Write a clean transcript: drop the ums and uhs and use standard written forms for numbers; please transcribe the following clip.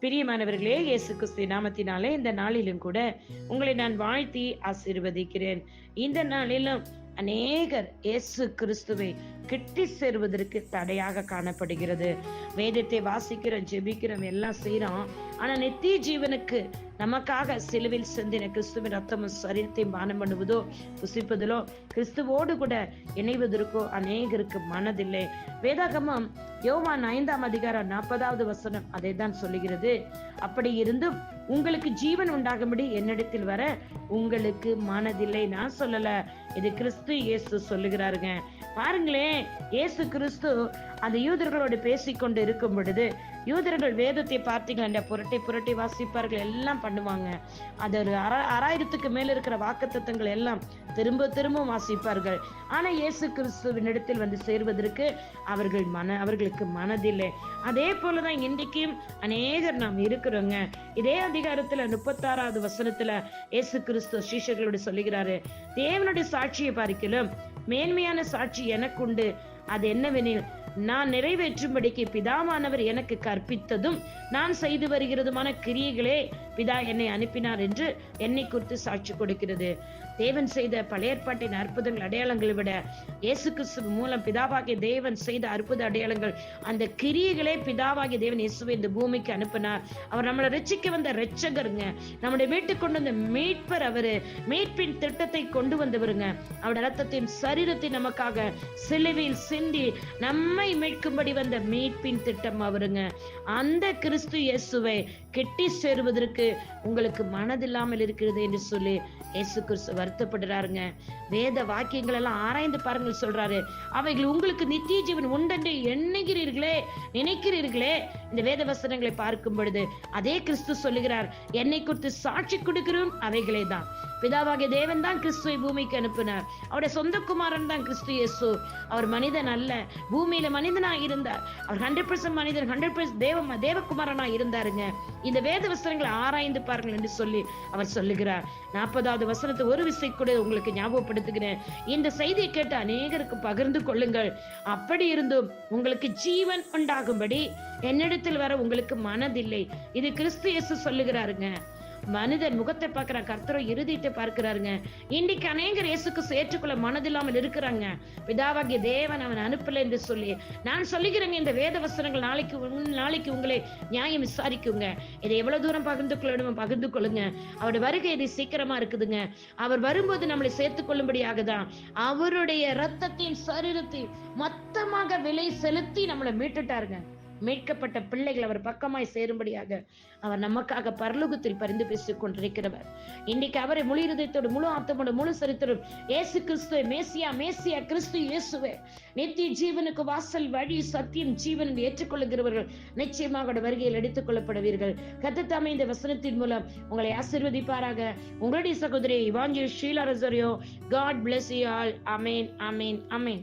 பிரியமானவர்களே, இயேசு கிறிஸ்து நாமத்தினாலே இந்த நாளிலும் கூட உங்களை நான் வாழ்த்தி ஆசீர்வதிக்கிறேன். இந்த நாளிலும் அநேகர் இயேசு கிறிஸ்துவை கிட்டி சேருவதற்கு தடையாக காணப்படுகிறது. வேதத்தை வாசிக்கிறோம், ஜெபிக்கிறோம், எல்லாம் செய்யறோம். ஆனா நித்திய ஜீவனுக்கு நமக்காக சிலுவில் சிந்தின கிறிஸ்துவின் ரத்தமும் சரீரத்தையும் பானம் பண்ணுவதோ, புசிப்பதிலோ, கிறிஸ்துவோடு கூட இணைவதற்கோ அநேகருக்கு மனதில்லை. வேதாகமம் யோவான் 5ஆம் அதிகாரம் 40வது வசனம் அதை தான் சொல்லுகிறது. அப்படி இருந்தும் உங்களுக்கு ஜீவன் உண்டாகும்படி என்னிடத்தில் வர உங்களுக்கு மனதில்லை. நான் சொல்லல, இது கிறிஸ்து இயேசு சொல்லுகிறாருங்க. பாருங்களேன், இயேசு கிறிஸ்து அந்த யூதர்களோடு பேசிக்கொண்டு இருக்கும் பொழுது, யூதர்கள் வேதத்தை பார்த்தீங்களா, புரட்டி புரட்டி வாசிப்பார்கள், எல்லாம் பண்ணுவாங்க. அது ஒரு 6000க்கு மேல இருக்கிற வாக்குத்தத்தங்கள் எல்லாம் திரும்ப திரும்ப வாசிப்பார்கள். ஆனா இயேசு கிறிஸ்துவின் இடத்தில் வந்து சேர்வதற்கு அவர்களுக்கு மனதில்லை. அதே போலதான் இன்றைக்கும் அநேகர் நாம் இருக்கிறோங்க. இதே அதிகாரத்துல 36வது வசனத்துல இயேசு கிறிஸ்து சீஷர்களோடு சொல்லுகிறாரு, தேவனுடைய சாட்சியை பார்க்கிலும் மேன்மையான சாட்சி எனக்குண்டு. அது என்னவெனில், நான் நிறைவேற்றும்படிக்கு பிதாவானவர் எனக்கு கற்பித்ததும் நான் செய்து வருகிறதுமான கிரியைகளே பிதா என்னை அனுப்பினார் என்று என்னை குறித்து சாட்சி கொடுக்கிறது. தேவன் செய்த பழைய ஏற்பாட்டின் அற்புதங்கள், அடையாளங்களை விட இயேசு கிறிஸ்து மூலம் பிதாவாகிய தேவன் செய்த அற்புத அடையாளங்கள், அந்த கிரியைகளே பிதாவாகிய தேவன் இயேசுவை இந்த பூமிக்கு அனுப்பினார். அவர் நம்மளை ரட்சிக்க வந்த ரட்சகருங்க. நம்முடைய வீட்டுக்கு கொண்டு வந்த மீட்பர் அவரு. மீட்பின் திட்டத்தை கொண்டு வந்தவருங்க. அவருடைய ரத்தத்தையும் சரீரத்தை நமக்காக சிலுவையில் சிந்தி நம்மை மீட்கும்படி வந்த மீட்பின் திட்டம் அவருங்க. அந்த கிறிஸ்து இயேசுவை கெட்டி சேருவதற்கு உங்களுக்கு மனதில்லாமல் இருக்கிறது என்று சொல்லி இயேசு கிறிஸ்து வருத்தப்படுறாருங்க. வேத வாக்கியங்கள் எல்லாம் ஆராய்ந்து பாருங்கள் சொல்றாரு. அவைகள் உங்களுக்கு நித்திய ஜீவன் உண்டென்று நினைக்கிறீர்களே. இந்த வேத வசனங்களை பார்க்கும் பொழுது அதே கிறிஸ்து சொல்லுகிறார், என்னை குறித்து சாட்சி கொடுக்கிறோம் அவைகளே தான். பிதாவாகிய தேவன் தான் கிறிஸ்துவை பூமிக்கு அனுப்பினார். அவருடைய சொந்த குமாரன் தான் கிறிஸ்து இயேசு. அவர் மனிதன் அல்ல, பூமியில மனிதனா இருந்தார். அவர் 100% மனிதன், 100% தேவகுமாரனா இருந்தாருங்க. இந்த வேத வசனங்களை ஆராய்ந்து பாருங்கள் என்று சொல்லி அவர் சொல்லுகிறார். 40வது வசனத்தை ஒரு விசை கூட உங்களுக்கு ஞாபகப்படுத்துகிறேன். இந்த செய்தியை கேட்டு அநேகருக்கு பகிர்ந்து கொள்ளுங்கள். அப்படி இருந்தும் உங்களுக்கு ஜீவன் உண்டாகும்படி என்னிடத்தில் வர உங்களுக்கு மனதில்லை. இது கிறிஸ்து இயேசு சொல்லுகிறாருங்க. மனிதன் முகத்தை பார்க்கிறான், கர்த்தரோ இருதயத்தை பார்க்கிறாருங்க. இன்னைக்கு அநேகர் இயேசுக்கு ஏற்றுக்கொள்ள மனதில்லாமல் இருக்கிறாங்க. பிதாவாகிய தேவன் அவன் அனுப்பல என்று சொல்லி நான் சொல்லுகிறேங்க. இந்த வேத வசனங்கள் நாளைக்கு உங்களை நியாயம் விசாரிக்குங்க. இதை எவ்வளவு தூரம் பகிர்ந்து கொள்ளணுமோ பகிர்ந்து கொள்ளுங்க. அவருடைய வருகை இது சீக்கிரமா இருக்குதுங்க. அவர் வரும்போது நம்மளை சேர்த்துக் கொள்ளும்படியாக தான் அவருடைய ரத்தத்தையும் சரீரத்தையும் மொத்தமாக விலை செலுத்தி நம்மளை மீட்டுட்டாருங்க. மீட்கப்பட்ட பிள்ளைகள் அவர் பக்கமாய் சேரும்படியாக அவர் நமக்காக பரலோகத்தில் பரிந்து பேசிக் கொண்டிருக்கிறவர். இன்னைக்கு அவரை முழு இருதயத்தோடு, முழு ஆத்மாவோடு, முழு சரித்திரம் இயேசு கிறிஸ்துவை மேசியா கிறிஸ்து இயேசுவே நித்திய ஜீவனுக்கு வாசல், வழி, சத்தியம், ஜீவன் ஏற்றுக்கொள்ளுகிறவர்கள் நிச்சயமாக வருகையில் எடுத்துக் கொள்ளப்படுவீர்கள். கர்த்தர் தாமே இந்த வசனத்தின் மூலம் உங்களை ஆசீர்வதிப்பாராக. உங்களுடைய சகோதரி evangelist Sheela Rosario. God bless you all. Amen.